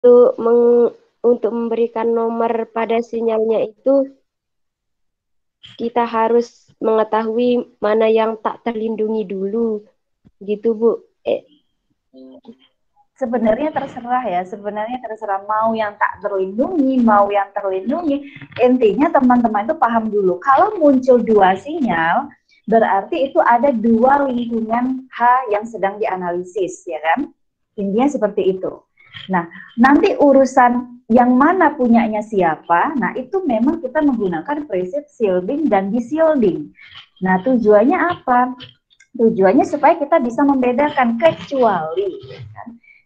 untuk memberikan nomor pada sinyalnya itu kita harus mengetahui mana yang tak terlindungi dulu, gitu Bu. Eh, Sebenarnya terserah ya, sebenarnya terserah mau yang tak terlindungi, mau yang terlindungi. Intinya teman-teman itu paham dulu, kalau muncul dua sinyal, berarti itu ada dua lingkungan H yang sedang dianalisis, ya kan? Intinya seperti itu. Nah, nanti urusan yang mana punyanya siapa, nah itu memang kita menggunakan prinsip shielding dan de-shielding. Nah, tujuannya apa? Tujuannya supaya kita bisa membedakan,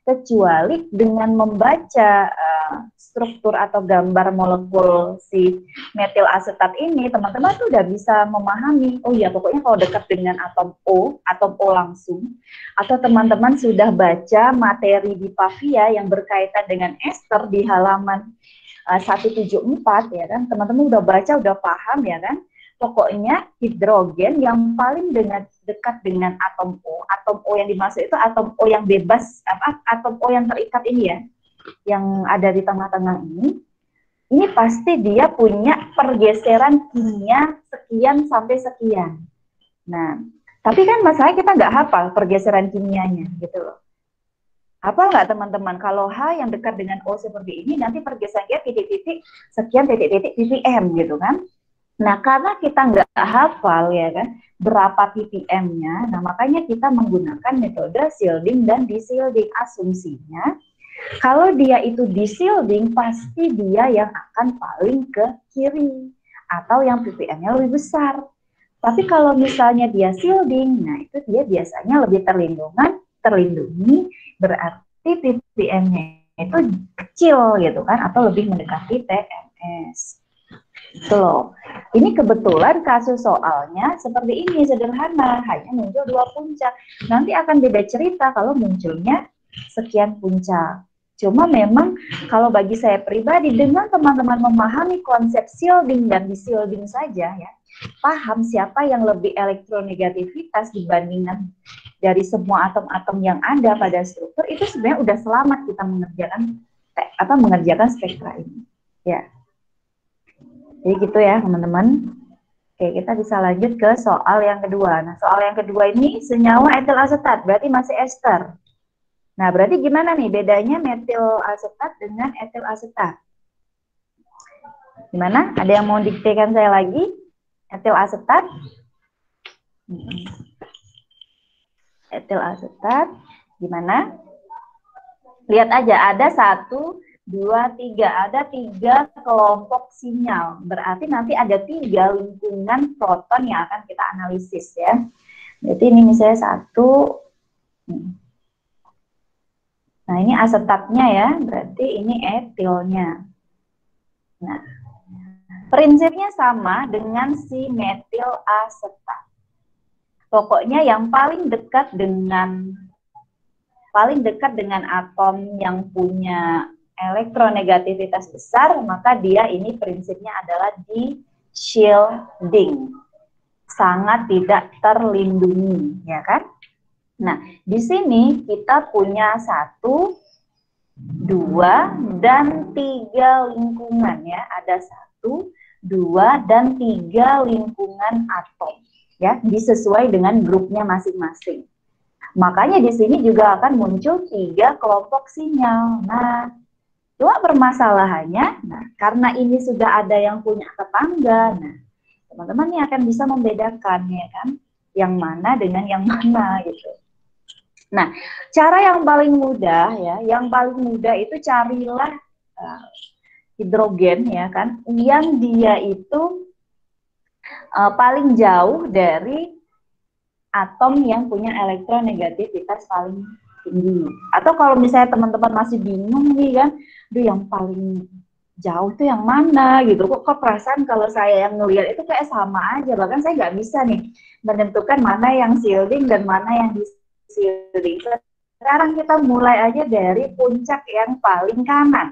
kecuali dengan membaca struktur atau gambar molekul si metil asetat ini, teman-teman tuh udah bisa memahami, oh ya pokoknya kalau dekat dengan atom O langsung, atau teman-teman sudah baca materi di Pavia yang berkaitan dengan ester di halaman 174 ya kan, teman-teman udah baca, udah paham ya kan. Pokoknya hidrogen yang paling dekat dengan atom O yang dimaksud itu atom O yang bebas, atom O yang terikat ini ya, yang ada di tengah-tengah ini pasti dia punya pergeseran kimia sekian sampai sekian. Nah, tapi kan masalahnya kita nggak hafal pergeseran kimianya gitu loh. Apa nggak teman-teman, kalau H yang dekat dengan O seperti ini, nanti pergeserannya titik-titik sekian titik-titik ppm gitu kan. Nah, karena kita nggak hafal ya kan, berapa ppm-nya, nah makanya kita menggunakan metode shielding dan de-shielding. Asumsinya, kalau dia itu de-shielding, pasti dia yang akan paling ke kiri, atau yang ppm-nya lebih besar. Tapi kalau misalnya dia shielding, nah itu dia biasanya lebih terlindungi, berarti ppm-nya itu kecil gitu kan, atau lebih mendekati TMS. Itu loh. Ini kebetulan kasus soalnya seperti ini, sederhana, hanya muncul dua puncak. Nanti akan beda cerita kalau munculnya sekian puncak. Cuma memang kalau bagi saya pribadi, dengan teman-teman memahami konsep shielding dan de-shielding saja ya, paham siapa yang lebih elektronegativitas dibandingkan dari semua atom-atom yang ada pada struktur, itu sebenarnya udah selamat kita mengerjakan spektra ini. Ya. Jadi gitu ya teman-teman. Oke, kita bisa lanjut ke soal yang kedua. Nah, soal yang kedua ini senyawa etil asetat, berarti masih ester. Nah, berarti gimana nih bedanya metil asetat dengan etil asetat? Gimana? Ada yang mau diktekan saya lagi? Etil asetat. Etil asetat, gimana? Lihat aja, ada 1, 2, 3. Ada 3 kelompok sinyal. Berarti nanti ada 3 lingkungan proton yang akan kita analisis ya. Jadi ini misalnya 1. Nah ini asetatnya ya, berarti ini etilnya. Nah, prinsipnya sama dengan si metil asetat. Pokoknya yang paling dekat dengan atom yang punya elektronegativitas besar, maka dia ini prinsipnya adalah de-shielding. Sangat tidak terlindungi, ya kan? Nah, di sini kita punya 1, 2, dan 3 lingkungan ya. Ada 1, 2, dan 3 lingkungan atom. Ya, disesuai dengan grupnya masing-masing. Makanya di sini juga akan muncul 3 kelompok sinyal. Nah, cuma permasalahannya, karena ini sudah ada yang punya tetangga, nah, teman-teman ini akan bisa membedakan ya kan, yang mana dengan yang mana gitu. Nah, cara yang paling mudah ya, itu carilah hidrogen ya kan, yang dia itu paling jauh dari atom yang punya elektronegativitas paling tinggi. Atau kalau misalnya teman-teman masih bingung nih kan, yang paling jauh itu yang mana gitu, kok perasaan kalau saya yang ngelihat itu kayak sama aja, bahkan saya nggak bisa nih menentukan mana yang shielding dan mana yang di-shielding. Sekarang kita mulai aja dari puncak yang paling kanan.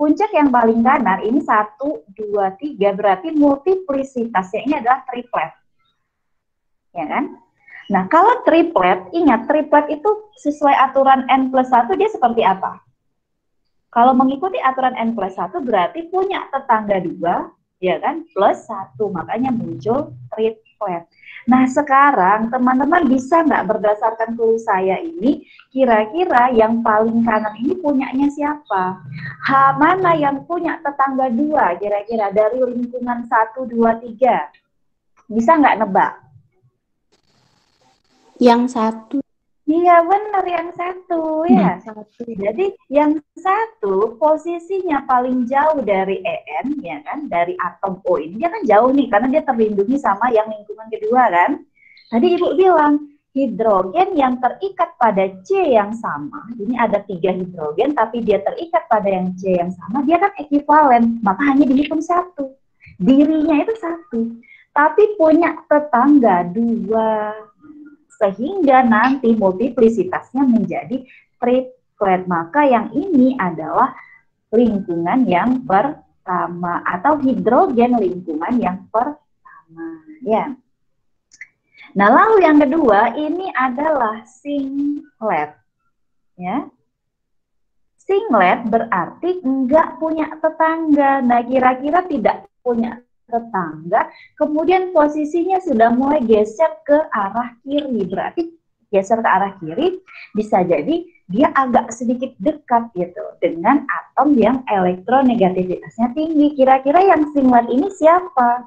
Puncak yang paling kanan ini 1, 2, 3, berarti multiplisitasnya ini adalah triplet. Ya kan? Nah, kalau triplet, ingat triplet itu sesuai aturan N+1 dia seperti apa? Kalau mengikuti aturan N+1 berarti punya tetangga 2, ya kan, plus 1. Makanya muncul triplet. Nah, sekarang teman-teman bisa nggak berdasarkan clue saya ini, kira-kira yang paling kanan ini punyanya siapa? Mana yang punya tetangga 2 kira-kira dari lingkungan 1, 2, 3? Bisa nggak nebak? Yang satu. Iya benar yang satu ya. Jadi yang satu posisinya paling jauh dari En ya kan, dari atom O ini dia kan jauh nih karena dia terlindungi sama yang lingkungan kedua kan. Tadi Ibu bilang hidrogen yang terikat pada C yang sama, ini ada 3 hidrogen tapi dia terikat pada yang C yang sama, dia kan ekuivalen, maka hanya dihitung 1. Dirinya itu 1, tapi punya tetangga 2. Sehingga nanti multiplisitasnya menjadi triplet. Maka yang ini adalah lingkungan yang pertama atau hidrogen lingkungan yang pertama ya. Nah, lalu yang kedua ini adalah singlet ya. Singlet berarti enggak punya tetangga. Nah, kira-kira tidak punya tetangga, kemudian posisinya sudah mulai geser ke arah kiri. Berarti geser ke arah kiri bisa jadi dia agak sedikit dekat gitu dengan atom yang elektronegativitasnya tinggi. Kira-kira yang singlet ini siapa?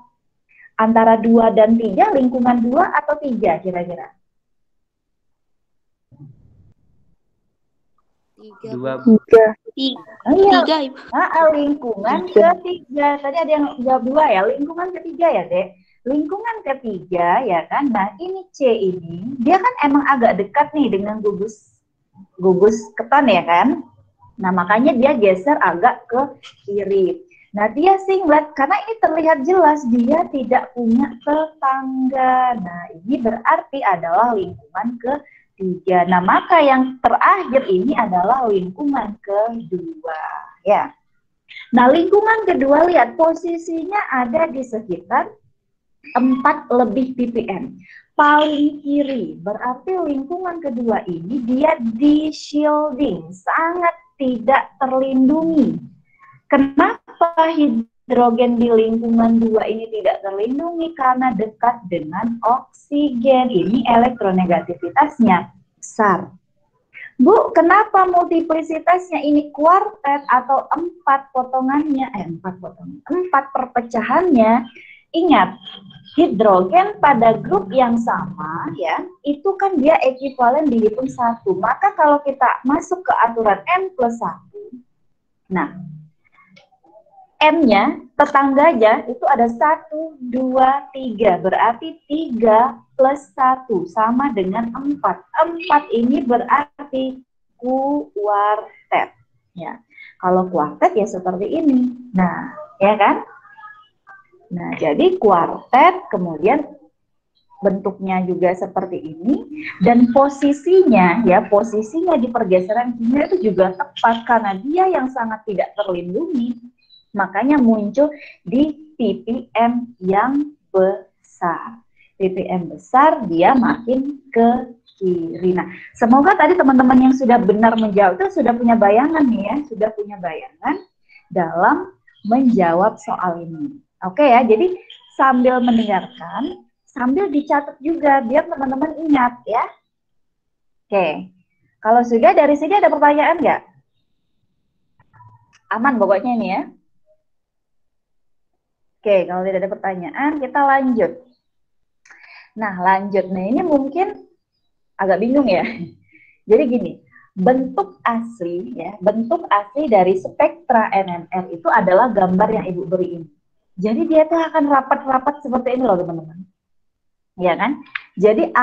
Antara 2 dan 3, lingkungan 2 atau 3 kira-kira? 3. Tiga. Lingkungan ketiga. Tadi ada yang jawab 2 ya. Lingkungan ketiga ya, Dek. Lingkungan ketiga ya kan. Nah, ini C ini dia kan emang agak dekat nih dengan gugus keton ya kan. Nah, makanya dia geser agak ke kiri. Nah, dia singlet karena ini terlihat jelas dia tidak punya tetangga. Nah, ini berarti adalah lingkungan ketiga. Nah, maka yang terakhir ini adalah lingkungan kedua, ya. Nah, lingkungan kedua lihat posisinya ada di sekitar 4 lebih ppm. Paling kiri, berarti lingkungan kedua ini dia di shielding, sangat tidak terlindungi. Kenapa hidrogen di lingkungan 2 ini tidak terlindungi? Karena dekat dengan oksigen. Ini elektronegativitasnya besar. Bu, kenapa multiplisitasnya ini kuartet atau 4 potongannya? 4 perpecahannya. Ingat, hidrogen pada grup yang sama ya, itu kan dia ekuivalen dihitung 1. Maka kalau kita masuk ke aturan N+1, nah, M-nya, tetangga aja, itu ada 1, 2, 3. Berarti 3 plus 1 sama dengan 4. 4 ini berarti kuartet. Ya. Kalau kuartet ya seperti ini. Nah, ya kan? Nah, jadi kuartet kemudian bentuknya juga seperti ini. Dan posisinya, ya posisinya di pergeseran kimia itu juga tepat karena dia yang sangat tidak terlindungi. Makanya muncul di ppm yang besar. ppm besar dia makin ke kiri. Nah, semoga tadi teman-teman yang sudah benar menjawab itu sudah punya bayangan nih ya, sudah punya bayangan dalam menjawab soal ini. Oke ya, jadi sambil mendengarkan, sambil dicatat juga biar teman-teman ingat ya. Oke, kalau sudah dari sini ada pertanyaan nggak? Aman pokoknya ini ya. Oke, kalau tidak ada pertanyaan, kita lanjut. Nah, lanjut. Nah, ini mungkin agak bingung ya. Jadi gini, bentuk asli ya, bentuk asli dari spektra NMR itu adalah gambar yang Ibu beri ini. Jadi dia tuh akan rapat-rapat seperti ini loh, teman-teman. Ya kan? Jadi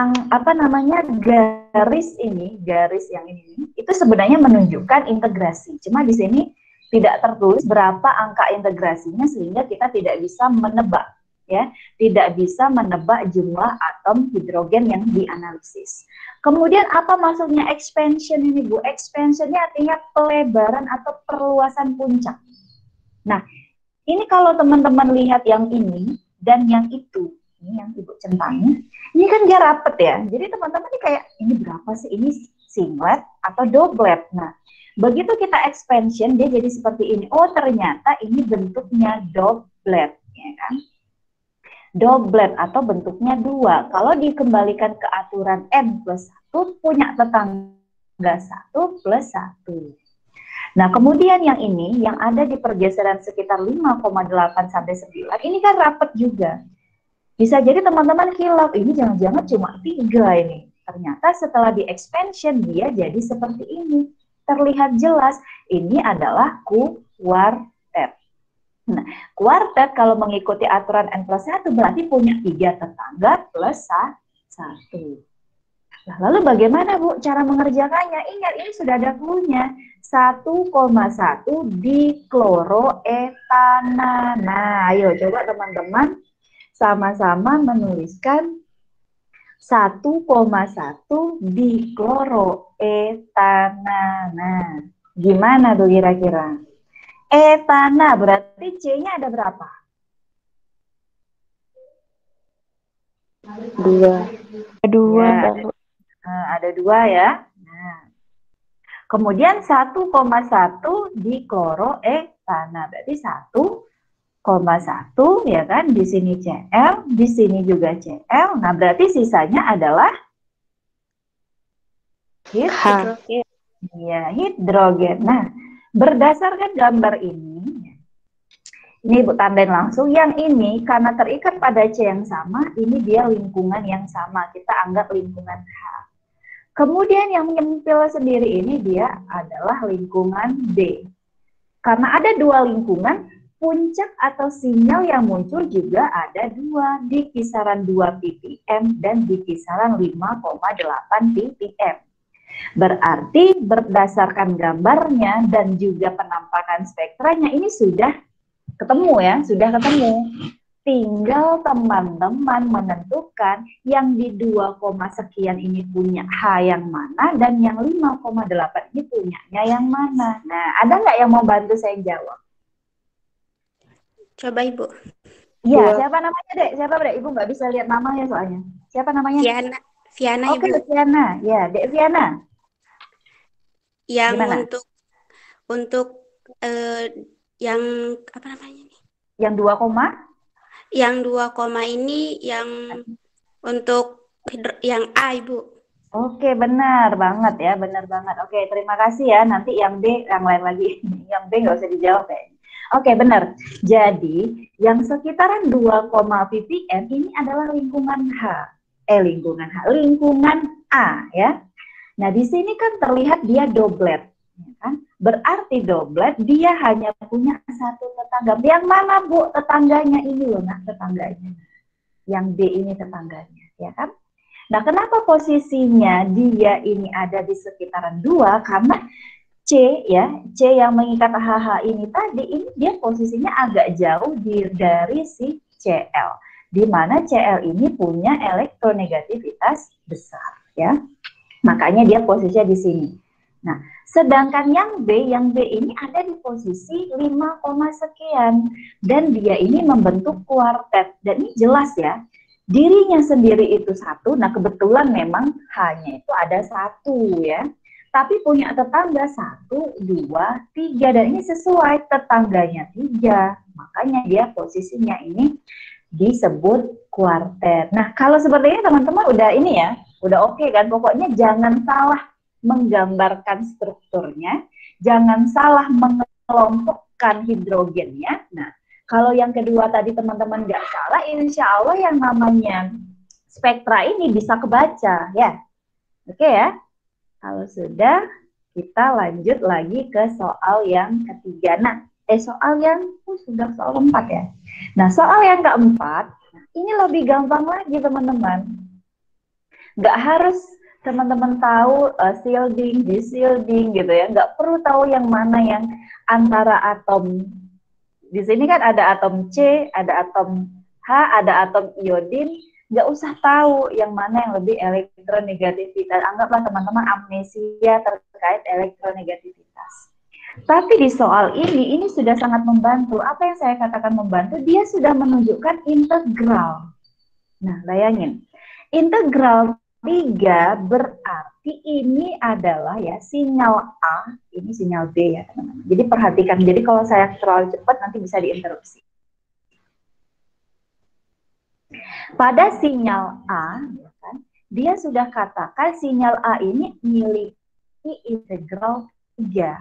garis ini, garis yang ini itu sebenarnya menunjukkan integrasi. Cuma di sini tidak tertulis berapa angka integrasinya sehingga kita tidak bisa menebak ya, tidak bisa menebak jumlah atom hidrogen yang dianalisis. Kemudian apa maksudnya expansion ini Bu? Expansionnya artinya pelebaran atau perluasan puncak. Nah, ini kalau teman-teman lihat yang ini dan yang itu, ini yang Ibu centangin, ini kan dia rapet ya. Jadi teman-teman ini kayak ini berapa sih? Ini singlet atau doublet. Nah, begitu kita expansion, dia jadi seperti ini. Oh, ternyata ini bentuknya doublet, ya kan? Doublet atau bentuknya 2. Kalau dikembalikan ke aturan N plus 1, punya tetangga 1 plus 1. Nah, kemudian yang ini, yang ada di pergeseran sekitar 5,8 sampai 9, ini kan rapat juga. Bisa jadi teman-teman kilaf, ini jangan-jangan cuma 3 ini. Ternyata setelah di expansion, dia jadi seperti ini. Terlihat jelas, ini adalah kuartet. Nah, kuartet kalau mengikuti aturan N plus 1 berarti punya 3 tetangga plus 1. Nah, lalu bagaimana Bu cara mengerjakannya? Ingat, ini sudah ada clue-nya. 1,1 dikloroetana. Nah, ayo coba teman-teman sama-sama menuliskan 1,1 dikloroetana. Nah, gimana tuh kira-kira? Etana berarti C-nya ada berapa? 2 Ya, ada 2 ya. Nah, kemudian 1,1 dikloroetana berarti 1,1 ya kan, di sini Cl, di sini juga Cl. Nah, berarti sisanya adalah hidrogen. Ya, hidrogen. Nah, berdasarkan gambar ini Bu tandain langsung, yang ini karena terikat pada C yang sama, ini dia lingkungan yang sama, kita anggap lingkungan H. Kemudian yang menyempil sendiri ini dia adalah lingkungan D. Karena ada 2 lingkungan, puncak atau sinyal yang muncul juga ada 2, di kisaran 2 ppm dan di kisaran 5,8 ppm. Berarti berdasarkan gambarnya dan juga penampakan spektranya ini sudah ketemu ya, sudah ketemu. Tinggal teman-teman menentukan yang di 2, sekian ini punya H yang mana dan yang 5,8 ini punyanya yang mana. Nah, ada nggak yang mau bantu saya jawab? Coba Ibu. Iya, siapa namanya Dek? Siapa Dek? Ibu nggak bisa lihat namanya soalnya. Siapa namanya? Viana Oke, Ibu. Viana. Ya, Dek Viana. Yang gimana? untuk yang apa namanya nih? Yang 2, Yang 2, ini yang untuk yang A, Ibu. Oke, benar banget ya, benar banget. Oke, terima kasih ya. Nanti yang B, yang lain lagi. Yang B nggak usah dijawab ya. Oke, benar. Jadi, yang sekitaran 2, ppm ini adalah lingkungan H. Lingkungan A ya. Nah, di sini kan terlihat dia doublet. Ya kan? Berarti doublet dia hanya punya 1 tetangga. Yang mana Bu tetangganya ini loh, nah tetangganya. Yang D ini tetangganya, ya kan? Nah, kenapa posisinya dia ini ada di sekitaran 2? Karena C ya, C yang mengikat HH ini tadi, ini dia posisinya agak jauh dari si Cl. Di mana Cl ini punya elektronegativitas besar ya. Makanya dia posisinya di sini. Nah, sedangkan yang B ini ada di posisi 5, sekian. Dan dia ini membentuk kuartet. Dan ini jelas ya, dirinya sendiri itu 1, nah kebetulan memang hanya itu ada 1 ya. Tapi punya tetangga 1, 2, 3. Dan ini sesuai tetangganya 3. Makanya dia posisinya ini disebut kuartet. Nah, kalau seperti ini teman-teman udah ini ya, udah oke kan? Pokoknya jangan salah menggambarkan strukturnya, jangan salah mengelompokkan hidrogennya. Nah, kalau yang kedua tadi teman-teman nggak salah, insya Allah yang namanya spektra ini bisa kebaca ya. Oke ya? Kalau sudah, kita lanjut lagi ke soal yang ketiga. Nah, soal yang sudah soal 4 ya. Nah, soal yang keempat, ini lebih gampang lagi teman-teman. Nggak harus teman-teman tahu shielding, deshielding gitu ya. Nggak perlu tahu yang mana yang antara atom. Di sini kan ada atom C, ada atom H, ada atom iodin. Nggak usah tahu yang mana yang lebih elektronegativitas. Anggaplah teman-teman amnesia terkait elektronegativitas. Tapi di soal ini sudah sangat membantu. Apa yang saya katakan membantu? Dia sudah menunjukkan integral. Nah, bayangin. Integral 3 berarti ini adalah ya sinyal A, ini sinyal B ya teman-teman. Jadi perhatikan, jadi kalau saya terlalu cepat nanti bisa diinterupsi. Pada sinyal A, ya kan, dia sudah katakan sinyal A ini memiliki integral 3.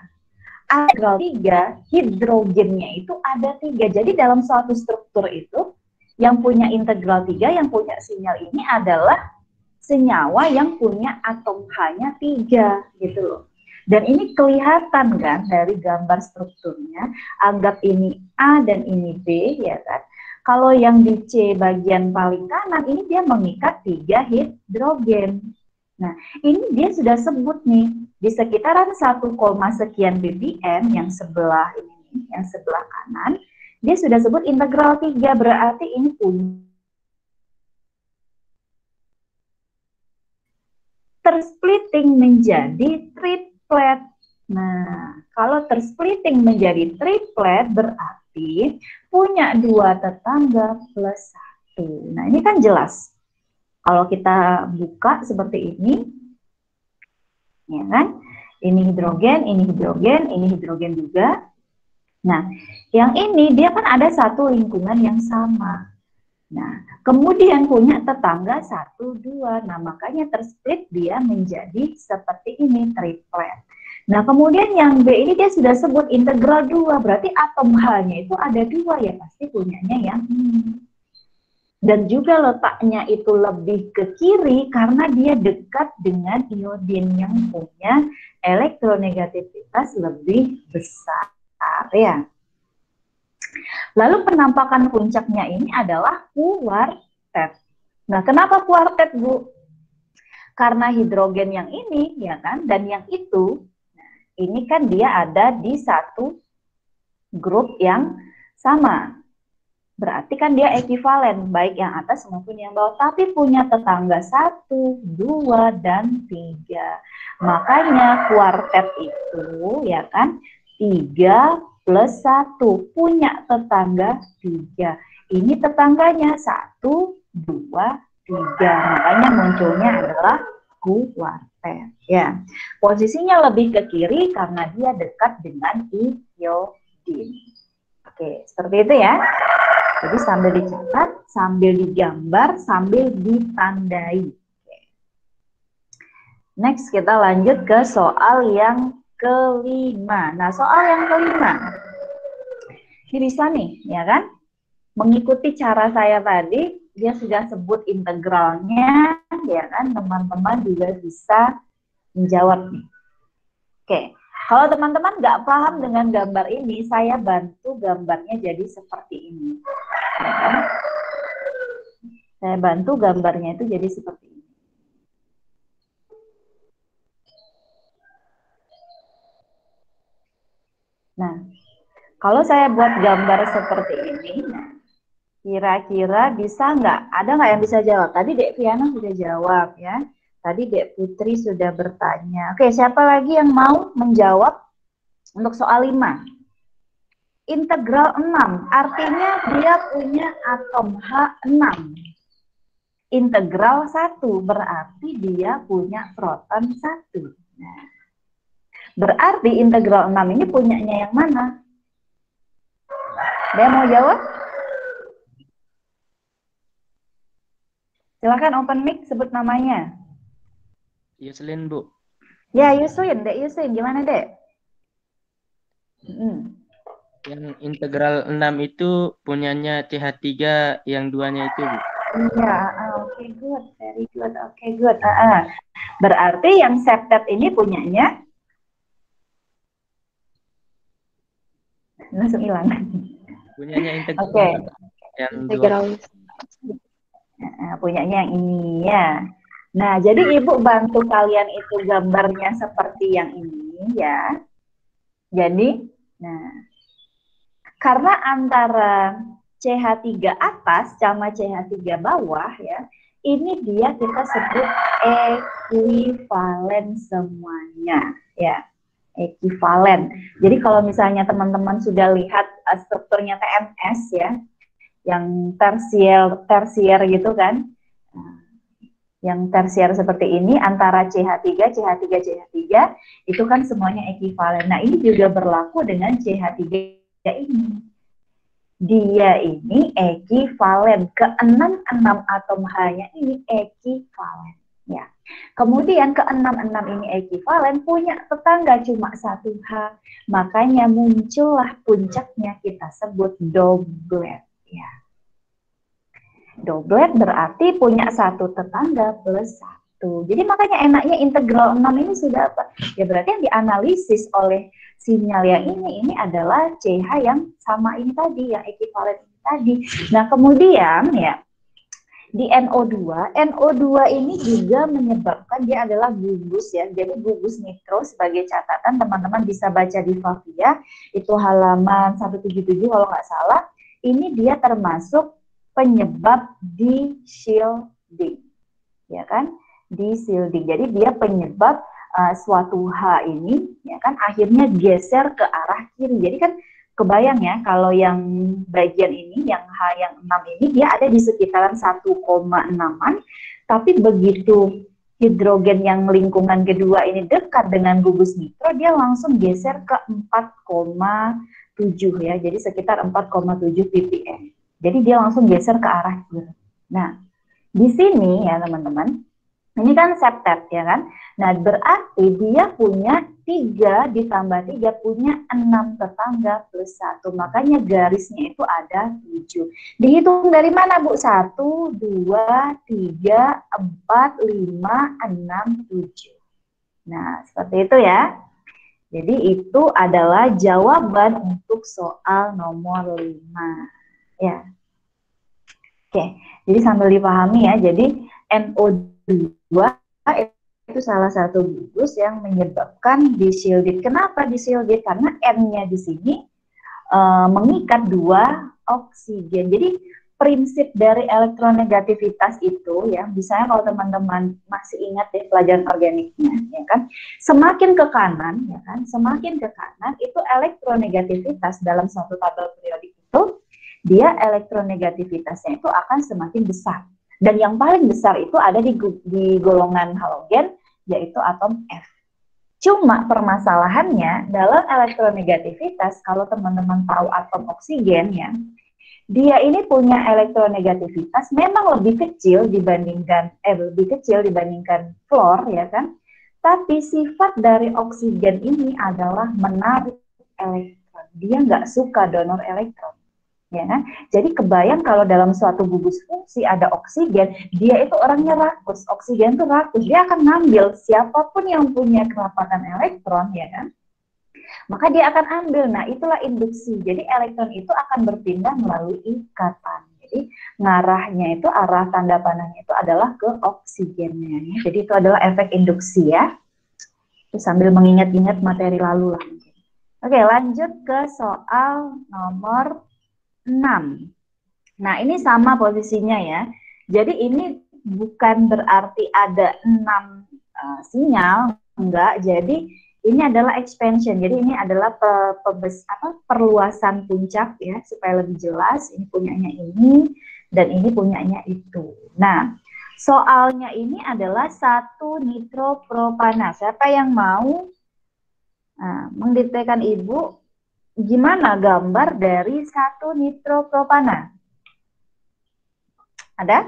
Integral 3, hidrogennya itu ada 3. Jadi dalam suatu struktur itu, yang punya integral 3, yang punya sinyal ini adalah senyawa yang punya atom H-nya 3, gitu loh. Dan ini kelihatan kan dari gambar strukturnya, anggap ini A dan ini B, ya kan. Kalau yang di C bagian paling kanan, ini dia mengikat 3 hidrogen. Nah, ini dia sudah sebut nih, di sekitaran 1, sekian ppm yang sebelah ini, yang sebelah kanan, dia sudah sebut integral 3, berarti ini punya tersplitting menjadi triplet. Nah, kalau tersplitting menjadi triplet berarti punya 2 tetangga plus 1. Nah, ini kan jelas. Kalau kita buka seperti ini, ya kan? Ini hidrogen, ini hidrogen, ini hidrogen juga. Nah, yang ini dia kan ada satu lingkungan yang sama. Nah, kemudian punya tetangga 1, 2. Nah, makanya tersplit dia menjadi seperti ini, triplet. Nah, kemudian yang B ini dia sudah sebut integral 2. Berarti atom H-nya itu ada 2, ya pasti punyanya yang ini. Dan juga letaknya itu lebih ke kiri karena dia dekat dengan iodin yang punya elektronegativitas lebih besar, ya. Lalu penampakan puncaknya ini adalah kuartet. Nah, kenapa kuartet, Bu? Karena hidrogen yang ini, ya kan, dan yang itu, nah, ini kan dia ada di satu grup yang sama. Berarti kan dia ekivalen, baik yang atas maupun yang bawah, tapi punya tetangga 1, 2, dan 3. Makanya kuartet itu, ya kan, 3 plus 1, punya tetangga 3. Ini tetangganya 1, 2, 3. Makanya munculnya adalah kuartet. Ya, posisinya lebih ke kiri karena dia dekat dengan iodin. Oke, seperti itu ya. Jadi sambil dicatat, sambil digambar, sambil ditandai. Oke. Next kita lanjut ke soal yang kelima. Nah, soal yang kelima, ini bisa nih, ya kan? Mengikuti cara saya tadi, dia sudah sebut integralnya, ya kan? Teman-teman juga bisa menjawab nih. Oke, kalau teman-teman nggak paham dengan gambar ini, saya bantu gambarnya jadi seperti ini. Ya kan? Saya bantu gambarnya itu jadi seperti ini. Nah, kalau saya buat gambar seperti ini, kira-kira bisa nggak? Ada nggak yang bisa jawab? Tadi Dek Viana sudah jawab ya. Tadi Dek Putri sudah bertanya. Oke, siapa lagi yang mau menjawab untuk soal 5? Integral 6, artinya dia punya atom H6. Integral 1, berarti dia punya proton 1. Nah, berarti integral 6 ini punyanya yang mana? Dia mau jawab? Silakan open mic, sebut namanya. Yuslin, Bu. Ya, Yusin, Dek Yusin. Gimana, Dek? Yang integral 6 itu punyanya CH3, yang duanya itu, Bu. Iya, oke, good. Very good. Oke, good. Berarti yang septet ini punyanya? Langsung hilang. Punyanya integral. Oke. Yang Integral. Punyanya yang ini ya. Nah, jadi Ibu bantu kalian itu gambarnya seperti yang ini ya. Jadi, nah, karena antara CH3 atas sama CH3 bawah ya, ini dia kita sebut ekuivalen semuanya ya. Ekuivalen. Jadi kalau misalnya teman-teman sudah lihat strukturnya TMS ya, yang tersier gitu kan, Yang tersier seperti ini antara CH3, CH3, CH3 itu kan semuanya ekuivalen. Nah, ini juga berlaku dengan CH3 ini. Dia ini ekuivalen, ke-6 atom H-nya ini ekuivalen. Ya. Kemudian ke-6 ini ekuivalen punya tetangga cuma 1H. Makanya muncullah puncaknya kita sebut doblet. Ya. Doblet berarti punya satu tetangga plus 1. Jadi makanya enaknya integral 6 ini sudah apa? Ya berarti yang dianalisis oleh sinyal yang ini adalah CH yang sama ini tadi, yang ekuivalen ini tadi. Nah kemudian ya, di NO2 ini juga menyebabkan dia adalah gugus ya. Jadi gugus nitro sebagai catatan teman-teman bisa baca di Favia, itu halaman 177 kalau nggak salah. Ini dia termasuk penyebab de-shielding, ya kan? De-shielding. Jadi dia penyebab suatu H ini, ya kan, akhirnya geser ke arah kiri. Jadi kan kebayang ya, kalau yang bagian ini, yang H yang 6 ini, dia ada di sekitaran 1,6-an, tapi begitu hidrogen yang lingkungan kedua ini dekat dengan gugus nitro, dia langsung geser ke 4,7 ya, jadi sekitar 4,7 ppm. Jadi dia langsung geser ke arah kiri. Nah, di sini ya teman-teman, ini kan septet ya kan. Nah, berarti dia punya 3 ditambah 3 punya 6 tetangga plus 1. Makanya garisnya itu ada 7. Dihitung dari mana, Bu? 1, 2, 3, 4, 5, 6, 7. Nah, seperti itu ya. Jadi itu adalah jawaban untuk soal nomor 5. Ya. Oke, jadi sambil dipahami ya. Jadi NO2 itu salah satu gugus yang menyebabkan de-shielded. Kenapa de-shielded? Karena N-nya di sini mengikat 2 oksigen. Jadi prinsip dari elektronegativitas itu ya, misalnya kalau teman-teman masih ingat ya pelajaran organiknya, ya kan, semakin ke kanan, ya kan, semakin ke kanan itu elektronegativitas dalam suatu tabel periodik itu, dia elektronegativitasnya itu akan semakin besar. Dan yang paling besar itu ada di golongan halogen, yaitu atom F. Cuma permasalahannya dalam elektronegativitas, kalau teman-teman tahu atom oksigen ya, dia ini punya elektronegativitas memang lebih kecil dibandingkan fluor ya kan. Tapi sifat dari oksigen ini adalah menarik elektron. Dia nggak suka donor elektron. Ya kan? Jadi kebayang kalau dalam suatu gugus fungsi ada oksigen, dia itu orangnya rakus, oksigen itu rakus, dia akan ngambil siapapun yang punya kerapatan elektron, ya kan? Maka dia akan ambil. Nah, itulah induksi. Jadi elektron itu akan berpindah melalui ikatan. Jadi ngarahnya itu, arah tanda panahnya itu adalah ke oksigennya. Ya. Jadi itu adalah efek induksi ya. Terus sambil mengingat-ingat materi lalu lah. Oke, lanjut ke soal nomor 6. Nah, ini sama posisinya ya. Jadi ini bukan berarti ada 6 sinyal, enggak. Jadi ini adalah expansion. Jadi ini adalah perluasan puncak ya, supaya lebih jelas. Ini punyanya ini dan ini punyanya itu. Nah, soalnya ini adalah 1 nitropropana. Siapa yang mau mendiktekan Ibu gimana gambar dari 1 nitropropana? Ada?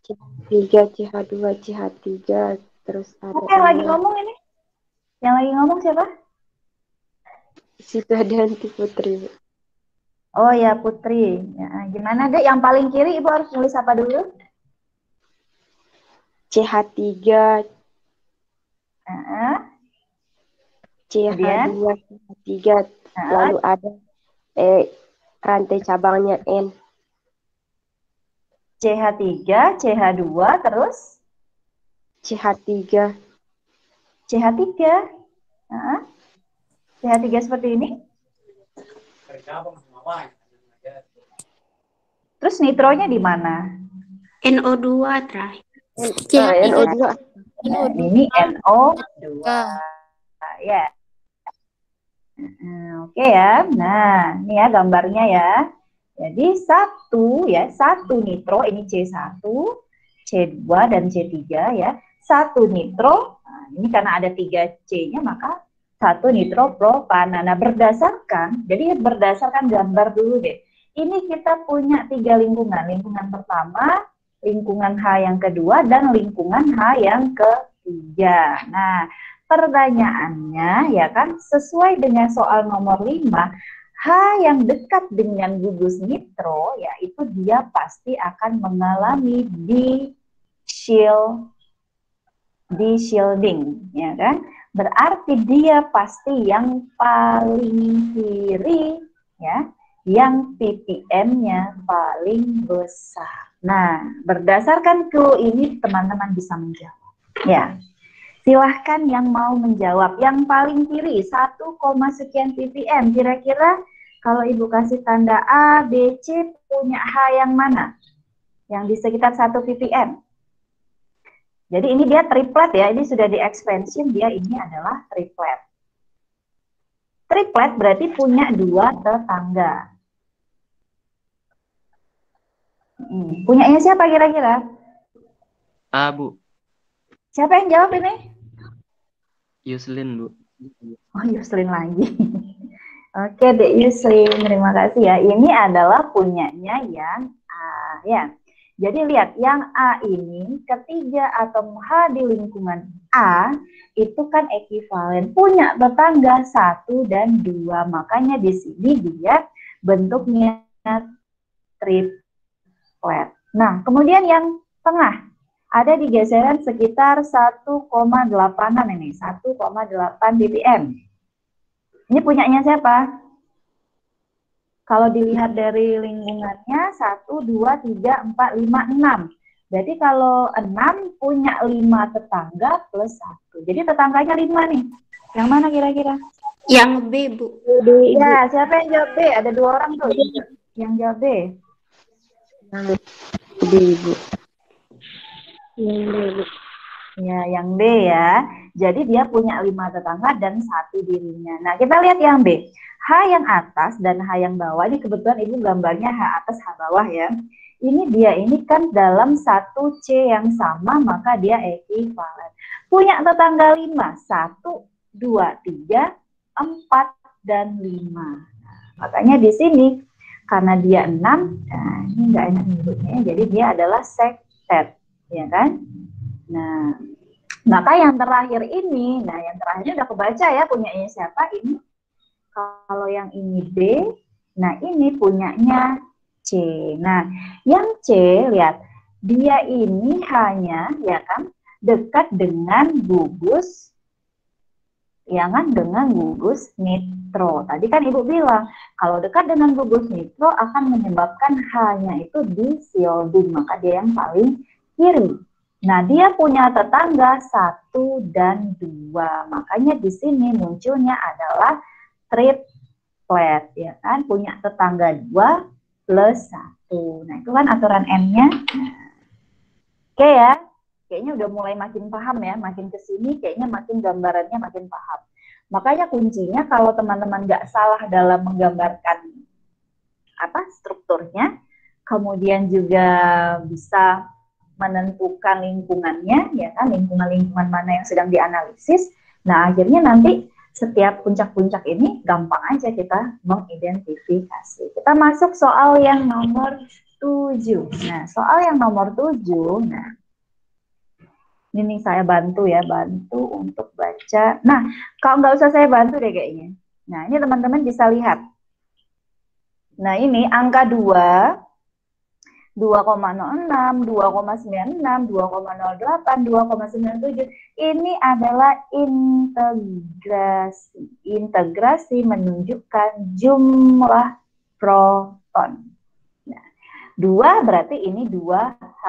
CH3, CH2, CH3, terus ada yang lagi ngomong ini? Yang lagi ngomong siapa? Situ ada Anti Putri. Oh ya, Putri. Ya, gimana deh? Yang paling kiri Ibu harus nulis apa dulu? CH3, CH2, CH3, lalu ada rantai cabangnya N. CH3, CH2, terus? CH3. CH3. CH3 seperti ini. Terus nitronya di mana? NO2 terakhir. NO2. Ini NO2. Ya. Oke ya. Nah, ini ya gambarnya ya. Jadi 1 nitro, ini C1. C2 dan C3 ya. 1 nitro, nah, ini karena ada 3 C-nya maka 1 nitropropan. Nah, jadi berdasarkan gambar dulu deh. Ini kita punya 3 lingkungan. Lingkungan pertama, lingkungan H yang kedua, dan lingkungan H yang ketiga. Nah, pertanyaannya ya kan, sesuai dengan soal nomor 5, H yang dekat dengan gugus nitro, yaitu dia pasti akan mengalami shielding, ya kan? Berarti dia pasti yang paling kiri, ya, yang ppm-nya paling besar. Nah, berdasarkan clue ini teman-teman bisa menjawab. Ya, silahkan yang mau menjawab. Yang paling kiri 1, sekian ppm. Kira-kira kalau Ibu kasih tanda A, B, C punya H yang mana? Yang di sekitar 1 ppm. Jadi ini dia triplet ya, ini sudah di expansion, dia ini adalah triplet. Triplet berarti punya 2 tetangga. Punyanya siapa kira-kira? A, Bu. Siapa yang jawab ini? Yuslin, Bu. Oh, Yuslin lagi. Oke, Dek Yuslin, terima kasih ya. Ini adalah punyanya yang A ya. Jadi lihat, yang A ini ketiga atom H di lingkungan A itu kan ekivalen punya tetangga 1 dan 2. Makanya di sini dia bentuknya triplet. Nah, kemudian yang tengah ada di geseran sekitar 1,8-an ini, 1,8 ppm. Ini punyanya siapa? Kalau dilihat dari lingkungannya 1, 2, 3, 4, 5, 6. Berarti kalau 6 punya 5 tetangga plus 1. Jadi tetangganya 5 nih. Yang mana kira-kira? Yang B, Bu. Ya, siapa yang jawab B? Ada 2 orang tuh. Yang jawab B. B, Bu. Yang B, Bu. Ya, yang B ya. Jadi dia punya 5 tetangga dan 1 dirinya. Nah, kita lihat yang B. H yang atas dan H yang bawah. Ini kebetulan Ibu gambarnya H atas, H bawah ya. Ini kan dalam 1 C yang sama, maka dia ekivalen. Punya tetangga 5. 1, 2, 3, 4, dan 5. Nah, makanya di sini, karena dia 6, nah ini nggak enak nyebutnya, jadi dia adalah sektet. Ya kan? Nah, maka yang terakhir ini, yang terakhirnya udah kebaca ya, punyanya siapa ini? Kalau yang ini B, nah ini punyanya C. Nah, yang C, lihat, dia ini hanya, ya kan, dekat dengan gugus, ya kan, dengan gugus nitro. Tadi kan Ibu bilang, kalau dekat dengan gugus nitro akan menyebabkan H-nya itu di shielding, maka dia yang paling kiri. Nah, dia punya tetangga 1 dan 2. Makanya di sini munculnya adalah triplet, ya kan, punya tetangga 2 plus 1. Nah, itu kan aturan M-nya. Oke ya, kayaknya udah mulai makin paham ya, makin kesini kayaknya makin gambarannya makin paham. Makanya kuncinya kalau teman-teman nggak salah dalam menggambarkan strukturnya, kemudian juga bisa menentukan lingkungannya, ya kan, lingkungan-lingkungan mana yang sedang dianalisis. Nah, akhirnya nanti setiap puncak-puncak ini gampang aja kita mengidentifikasi. Kita masuk soal yang nomor 7. Nah, soal yang nomor 7, nah, ini saya bantu ya, bantu untuk baca. Nah, kalau nggak usah saya bantu deh kayaknya. Nah, ini teman-teman bisa lihat. Nah, ini angka 2, 2,06, 2,96, 2,08, 2,97. Ini adalah integrasi. Integrasi menunjukkan jumlah proton. Nah, 2 berarti ini 2H.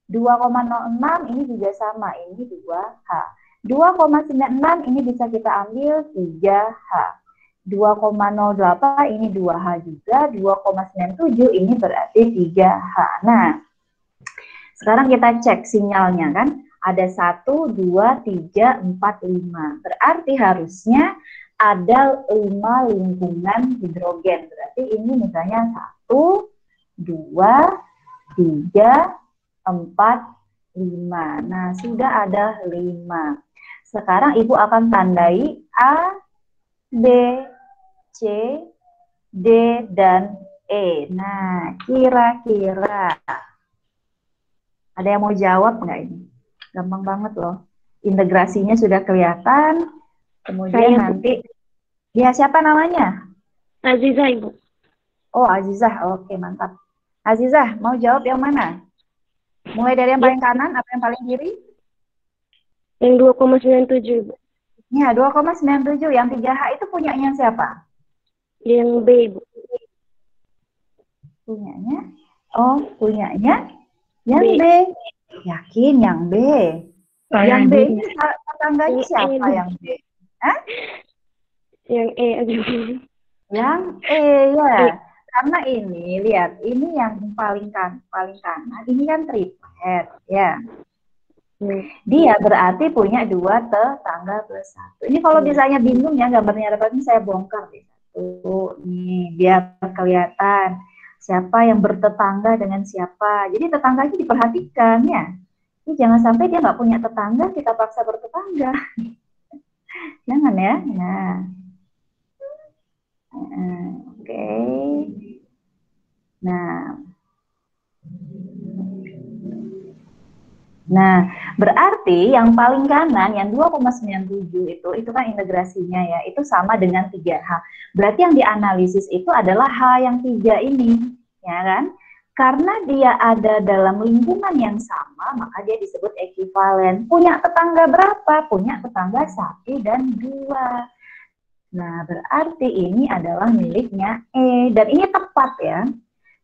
2,06 ini juga sama, ini 2H. 2,96 ini bisa kita ambil 3H. 2,08 ini 2H juga, 2,97 ini berarti 3H. Nah, sekarang kita cek sinyalnya kan, ada 1, 2, 3, 4, 5. Berarti harusnya ada 5 lingkungan hidrogen. Berarti ini misalnya 1, 2, 3, 4, 5. Nah, sudah ada 5. Sekarang Ibu akan tandai A, B, C, D, dan E. Nah, kira-kira ada yang mau jawab nggak ini? Gampang banget loh. Integrasinya sudah kelihatan. Kemudian Saya, Bu. nanti, ya siapa namanya? Aziza, Ibu. Oh, Azizah. Oke, mantap. Azizah, mau jawab yang mana? Mulai dari yang paling kanan, apa yang paling kiri? Yang 2,97, Ibu. Ya, 2,97. Yang 3H itu punyanya siapa? Yang B, Ibu. Punyanya? Oh, punyanya yang B. B. Yakin yang B? Yang B ini tetangganya Yang E, siapa Bu. yang B? Hah? Yang E aja, Bu. Yang E ya. Karena ini, lihat, ini yang paling kanan, ini kan triplet, ya. Dia berarti punya 2 tetangga plus 1. Ini kalau misalnya bingung ya gambarnya dapat ini saya bongkar nih. Satu, nih biar kelihatan siapa yang bertetangga dengan siapa. Jadi tetangganya diperhatikan ya. Ini jangan sampai dia nggak punya tetangga, kita paksa bertetangga. Jangan ya. Nah, oke. Nah, berarti yang paling kanan, yang 2,97 itu kan integrasinya ya, itu sama dengan 3H. Berarti yang dianalisis itu adalah H yang 3 ini, ya kan? Karena dia ada dalam lingkungan yang sama, maka dia disebut ekivalen. Punya tetangga berapa? Punya tetangga 1 dan 2. Nah, berarti ini adalah miliknya E. Dan ini tepat ya.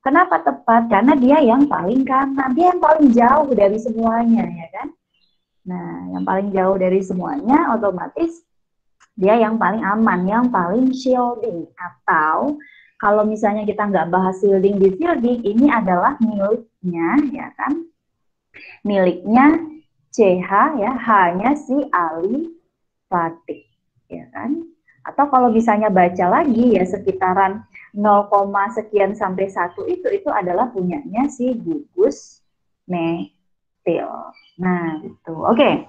Kenapa tepat? Karena dia yang paling kanan, dia yang paling jauh dari semuanya, ya kan? Nah, yang paling jauh dari semuanya, otomatis dia yang paling aman, yang paling shielding. Atau kalau misalnya kita nggak bahas shielding di shielding, ini adalah miliknya, ya kan? Miliknya CH, ya, H-nya si Ali Fatih, ya kan? Atau kalau misalnya baca lagi ya sekitaran 0, sekian sampai 1 itu adalah punyanya si gugus metil. Nah, gitu. Oke.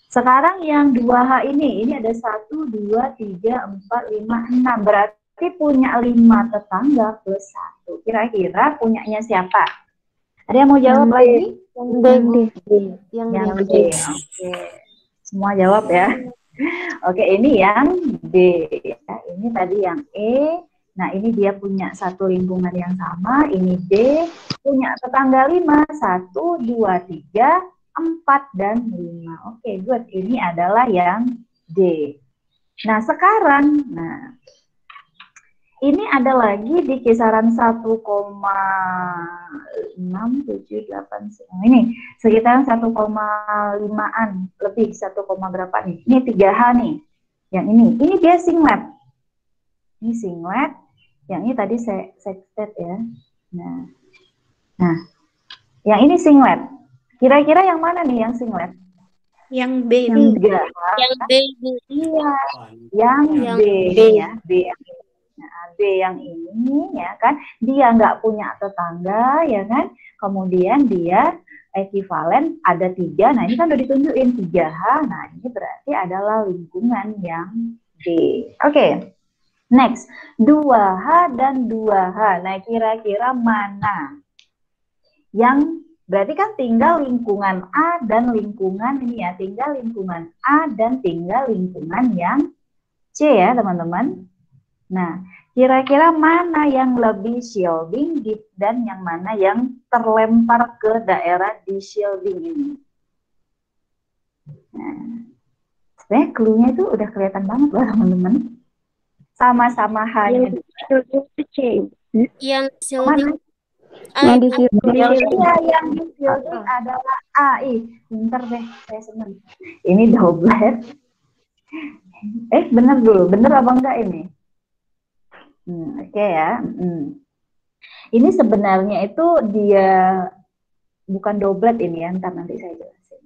Sekarang yang 2H ini ada 1, 2, 3, 4, 5, 6. Berarti punya 5 tetangga plus 1. Kira-kira punyanya siapa? Ada yang mau jawab lagi? Yang B. Yang B. Oke. Semua jawab ya. Oke, ini yang D. Ya. Ini tadi yang E. Nah, ini dia punya satu lingkungan yang sama. Ini D. Punya tetangga 5. 1, 2, 3, 4, dan 5. Oke, good. Ini adalah yang D. Nah, sekarang, ini ada lagi di kisaran 1,6, 7, 8, ini sekitaran 1,5-an, lebih 1, berapa nih? Ini 3H nih. Yang ini dia singlet. Ini singlet. Yang ini tadi sextet ya. Nah, yang ini singlet. Kira-kira yang mana nih yang singlet? Yang B. Yang 3H. Yang B, Bu. Iya. Yang Yang B. B. Ya, B. Nah, B yang ini ya kan, dia nggak punya tetangga ya kan, kemudian dia ekivalen ada 3, nah ini kan udah ditunjukin 3H, nah ini berarti adalah lingkungan yang D. Oke, next, 2H dan 2H, nah kira-kira mana yang berarti kan tinggal lingkungan A dan lingkungan ini ya, tinggal lingkungan A dan tinggal lingkungan yang C ya teman-teman. Nah, kira-kira mana yang lebih shielding dan yang mana yang terlempar ke daerah di shielding ini? Nah, sebenarnya clue-nya itu udah kelihatan banget loh teman-teman. Sama-sama hanya Yang C. Yang shielding. Yang di shielding. Iya, yang di shielding adalah A. Bentar deh, saya seneng. Ini doublet. Bener dulu, bener apa enggak ini? Oke ya. Ini sebenarnya itu dia bukan doublet ini ya, ntar nanti saya jelasin.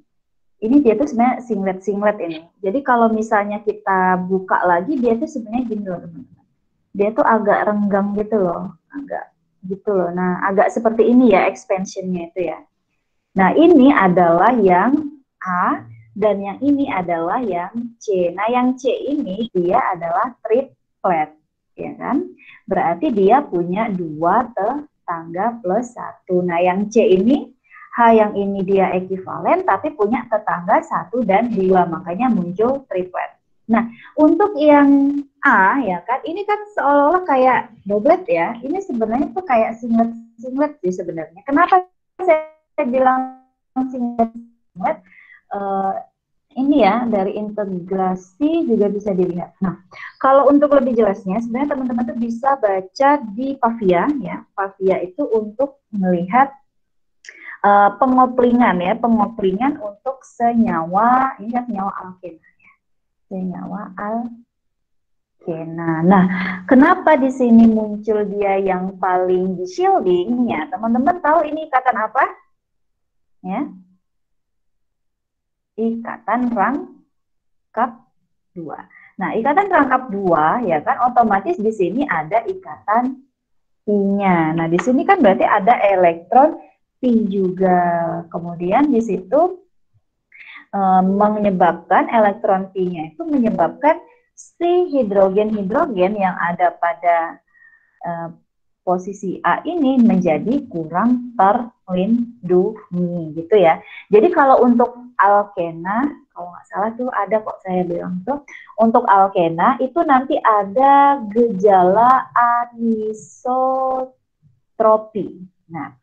Ini dia tuh sebenarnya singlet ini. Jadi kalau misalnya kita buka lagi, dia tuh sebenarnya gini loh teman-teman. Dia tuh agak renggang gitu loh, agak gitu loh. Nah, agak seperti ini ya expansionnya itu ya. Nah, ini adalah yang A dan yang ini adalah yang C. Nah, yang C ini dia adalah triplet, ya kan? Berarti dia punya 2 tetangga plus 1. Nah, yang C ini, H yang ini dia ekuivalen tapi punya tetangga 1 dan 2, makanya muncul triplet. Nah, untuk yang A, ya kan, ini kan seolah-olah kayak doblet ya. Ini sebenarnya tuh kayak singlet sih sebenarnya. Kenapa saya bilang singlet? Ini ya, dari integrasi juga bisa dilihat. Nah, kalau untuk lebih jelasnya, sebenarnya teman-teman tuh bisa baca di Pavia ya. Pavia itu untuk melihat pengoplingan ya, pengoplingan untuk senyawa, ini kan senyawa alkena ya. Senyawa alkena. Nah, kenapa di sini muncul dia yang paling di shielding ya? Teman-teman tahu ini ikatan apa? Ya. Ikatan rangkap 2. Nah, ikatan rangkap 2 ya kan otomatis di sini ada ikatan pi-nya. Nah, di sini kan berarti ada elektron pi juga. Kemudian di situ menyebabkan elektron pi-nya itu menyebabkan si hidrogen-hidrogen yang ada pada posisi A ini menjadi kurang terlindungi gitu ya. Jadi kalau untuk alkena, kalau nggak salah tuh ada kok saya bilang tuh, untuk alkena itu nanti ada gejala anisotropi. Nah,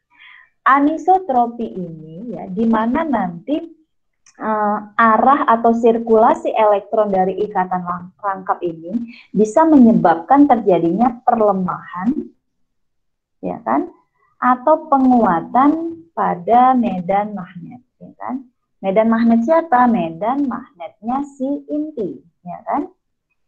anisotropi ini ya, di mana nanti arah atau sirkulasi elektron dari ikatan rangkap ini bisa menyebabkan terjadinya perlemahan, ya kan, atau penguatan pada medan magnet, ya kan. Medan magnet siapa? Medan magnetnya si inti, ya kan,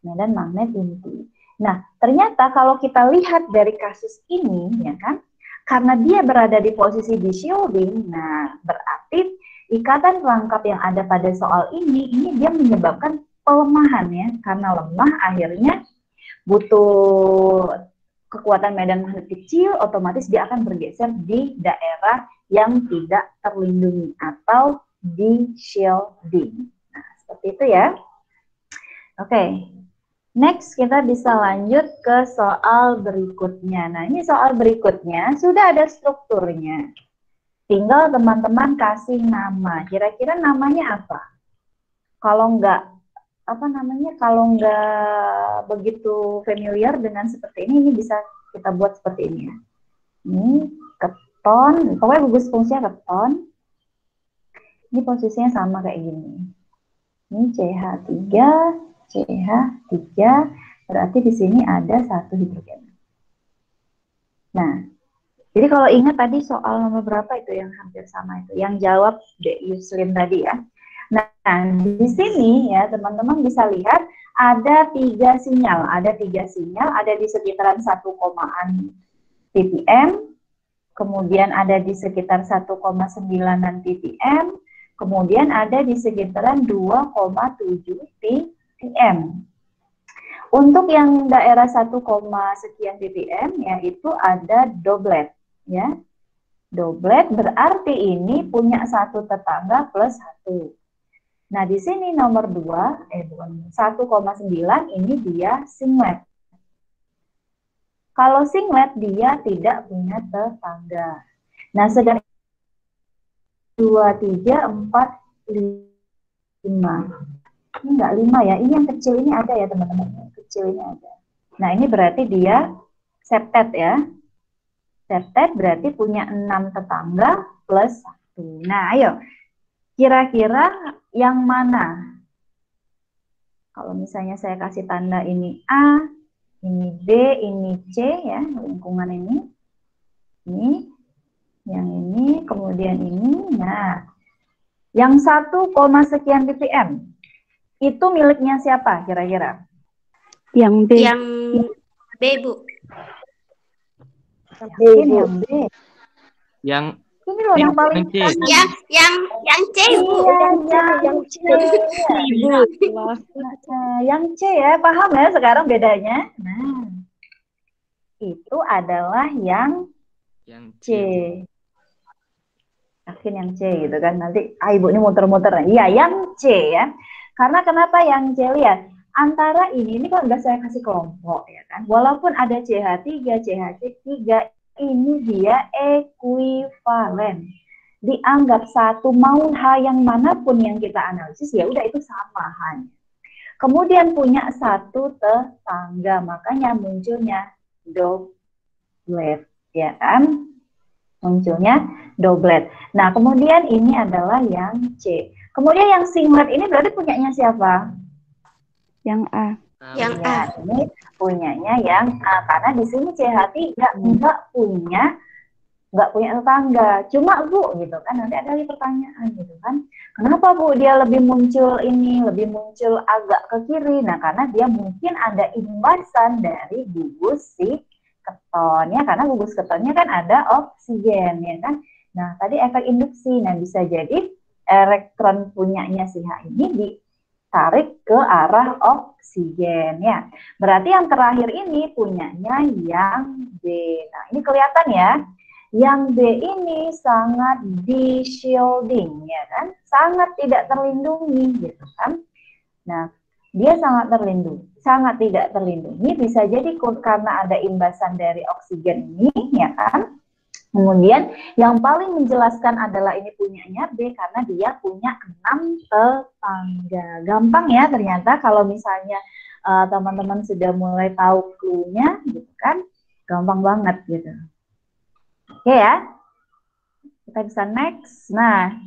medan magnet inti. Nah, ternyata kalau kita lihat dari kasus ini, ya kan, karena dia berada di posisi di shielding, nah berarti ikatan rangkap yang ada pada soal ini dia menyebabkan pelemahan ya, karena lemah akhirnya butuh kekuatan medan magnet kecil, otomatis dia akan bergeser di daerah yang tidak terlindungi atau di shielding. Nah, seperti itu ya. Oke, next kita bisa lanjut ke soal berikutnya. Nah, ini soal berikutnya sudah ada strukturnya. Tinggal teman-teman kasih nama. Kira-kira namanya apa? Kalau kalau nggak begitu familiar dengan seperti ini bisa kita buat seperti ini ya. Ini keton, pokoknya gugus fungsinya keton. Ini posisinya sama kayak gini. Ini CH3, CH3, berarti di sini ada 1 hidrogen. Nah, jadi kalau ingat tadi soal nomor berapa itu yang hampir sama itu, yang jawab Yuslim tadi ya. Nah, di sini ya teman-teman bisa lihat ada 3 sinyal, ada di sekitaran 1 ppm, kemudian ada di sekitar 1,9 ppm, kemudian ada di sekitaran 2,7 ppm. Untuk yang daerah 1, sekian ppm yaitu ada doblet ya. Doblet berarti ini punya 1 tetangga plus 1. Nah, di sini nomor 2, 1,9 ini dia singlet. Kalau singlet dia tidak punya tetangga. Nah, sedang 2, 3, 4, 5. Ini enggak 5 ya, ini yang kecil ini ada ya teman-teman. Kecil ini ada. Nah, ini berarti dia septet ya. Septet berarti punya 6 tetangga plus 1. Nah, ayo. Kira-kira yang mana? Kalau misalnya saya kasih tanda ini A, ini B, ini C ya, lingkungan ini. Ini, yang ini, kemudian ini. Nah, yang 1, sekian ppm. Itu miliknya siapa kira-kira? Yang B. Yang B, Bu. Yang B. Yang ini loh yang paling C. Yang C, Bu. Yang C. Yang C ya, paham ya sekarang bedanya? Nah, itu adalah yang C. Oke. Mungkin yang C gitu kan. Nanti ibu ini muter-muter. Iya, yang C ya. Karena kenapa yang C? Lihat, antara ini kalau udah saya kasih kelompok ya kan. Walaupun ada CH3, CH3, ini dia ekuivalen. Dianggap satu, mau H yang manapun yang kita analisis, ya udah itu sama hanya. Kemudian punya satu tetangga, makanya munculnya doublet, ya kan? Munculnya doublet. Nah, kemudian ini adalah yang C. Kemudian yang singlet ini berarti punyanya siapa? Yang A. Yang A. Ya, ini punyanya yang A, karena di sini CH3 nggak punya tetangga. Cuma Bu gitu kan, nanti ada lagi pertanyaan gitu kan. Kenapa Bu dia lebih muncul agak ke kiri? Nah, karena dia mungkin ada imbasan dari gugus si keton ya, karena gugus ketonnya kan ada oksigen ya kan. Nah, tadi efek induksi. Nah, bisa jadi elektron punyanya si H ini ditarik ke arah oksigen ya. Berarti yang terakhir ini punyanya yang B. Nah, ini kelihatan ya. Yang B ini sangat di-shielding ya kan, sangat tidak terlindungi gitu kan. Nah, dia sangat tidak terlindungi, bisa jadi karena ada imbasan dari oksigen ini ya kan. Kemudian yang paling menjelaskan adalah ini punyanya B karena dia punya 6 tetangga. Gampang ya ternyata kalau misalnya teman-teman sudah mulai tahu clue-nya gitu kan, gampang banget gitu. Oke ya, kita bisa next. Nah,